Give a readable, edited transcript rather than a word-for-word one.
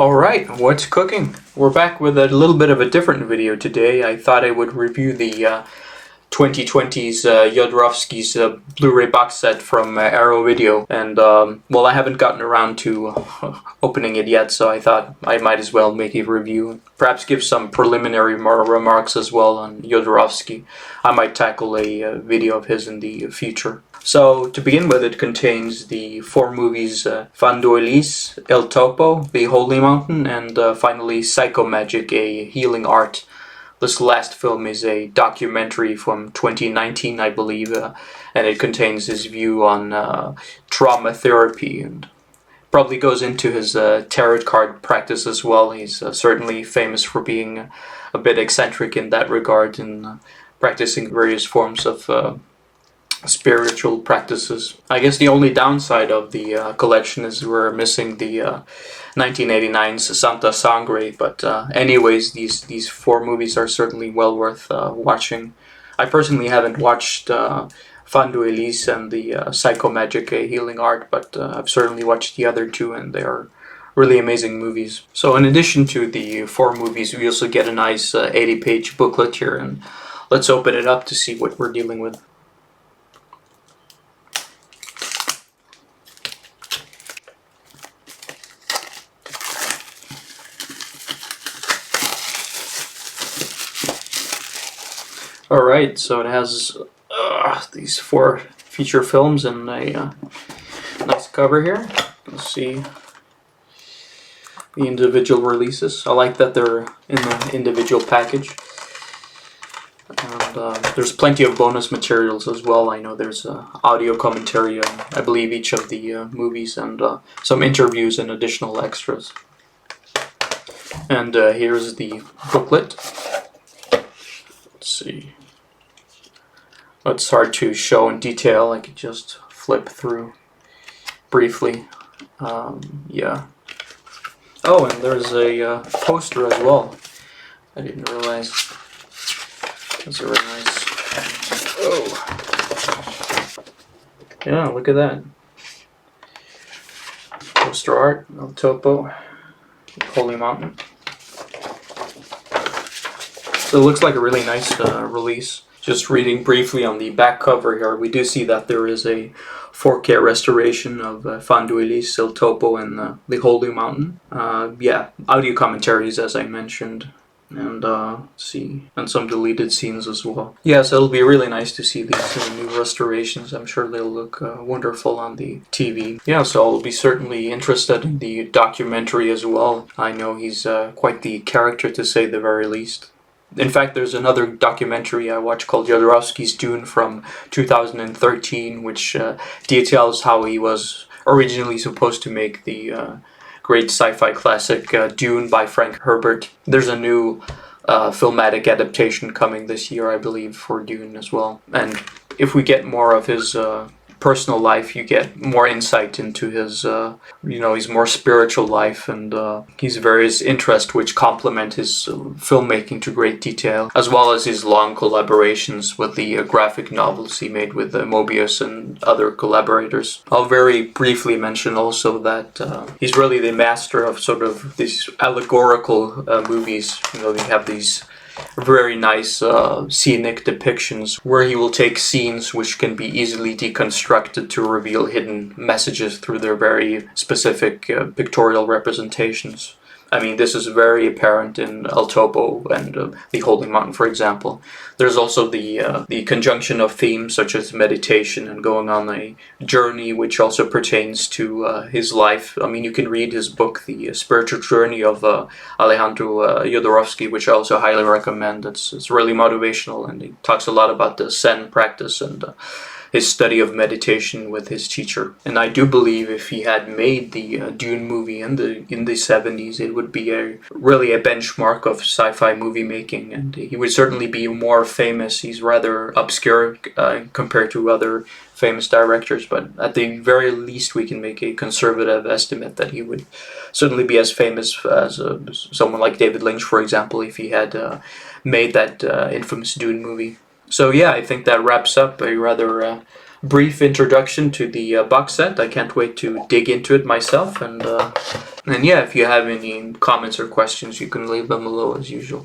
Alright, what's cooking? We're back with a little bit of a different video today. I thought I would review the 2020's Jodorowsky's Blu-ray box set from Arrow Video. And, well, I haven't gotten around to opening it yet, so I thought I might as well make a review. Perhaps give some preliminary remarks as well on Jodorowsky. I might tackle a video of his in the future. So, to begin with, it contains the 4 movies Fandoilis, El Topo, The Holy Mountain, and finally Psychomagic, a healing art. This last film is a documentary from 2019, I believe, and it contains his view on trauma therapy, and probably goes into his tarot card practice as well. He's certainly famous for being a bit eccentric in that regard, in practicing various forms of spiritual practices. I guess the only downside of the collection is we're missing the 1989's Santa Sangre, but anyways, these 4 movies are certainly well worth watching. I personally haven't watched Fandoilis and the Psychomagic, a healing art, but I've certainly watched the other 2, and they are really amazing movies. So in addition to the 4 movies, we also get a nice 80-page booklet here, and let's open it up to see what we're dealing with. Alright, so it has these 4 feature films and a nice cover here. Let's see the individual releases. I like that they're in the individual package. And there's plenty of bonus materials as well. I know there's audio commentary on, I believe, each of the movies, and some interviews and additional extras. And here's the booklet. Let's see. It's hard to show in detail. I could just flip through briefly. Yeah. Oh, and there's a poster as well. I didn't realize. That's very nice. Oh. Yeah, look at that. Poster art, El Topo, Holy Mountain. So it looks like a really nice release. Just reading briefly on the back cover here, we do see that there is a 4K restoration of Fandoilis, El Topo, and The Holy Mountain. Yeah, audio commentaries, as I mentioned, and see, and some deleted scenes as well. Yeah, so it'll be really nice to see these new restorations. I'm sure they'll look wonderful on the TV. Yeah, so I'll be certainly interested in the documentary as well. I know he's quite the character, to say the very least. In fact, there's another documentary I watched called Jodorowsky's Dune from 2013, which details how he was originally supposed to make the great sci-fi classic Dune by Frank Herbert. There's a new filmatic adaptation coming this year, I believe, for Dune as well. And if we get more of his personal life, you get more insight into his, his more spiritual life and his various interests, which complement his filmmaking to great detail, as well as his long collaborations with the graphic novels he made with Mobius and other collaborators. I'll very briefly mention also that he's really the master of sort of these allegorical movies. You know, they have these very nice scenic depictions where he will take scenes which can be easily deconstructed to reveal hidden messages through their very specific pictorial representations. I mean, this is very apparent in El Topo and The Holy Mountain, for example. There's also the conjunction of themes such as meditation and going on a journey, which also pertains to his life. I mean, you can read his book, The Spiritual Journey of Alejandro Jodorowsky, which I also highly recommend. It's really motivational, and he talks a lot about the Zen practice and his study of meditation with his teacher. And I do believe if he had made the Dune movie in the 70s, it would be really a benchmark of sci-fi movie making, and he would certainly be more famous. He's rather obscure compared to other famous directors, but at the very least we can make a conservative estimate that he would certainly be as famous as someone like David Lynch, for example, if he had made that infamous Dune movie. So yeah, I think that wraps up a rather brief introduction to the box set. I can't wait to dig into it myself. And yeah, if you have any comments or questions, you can leave them below as usual.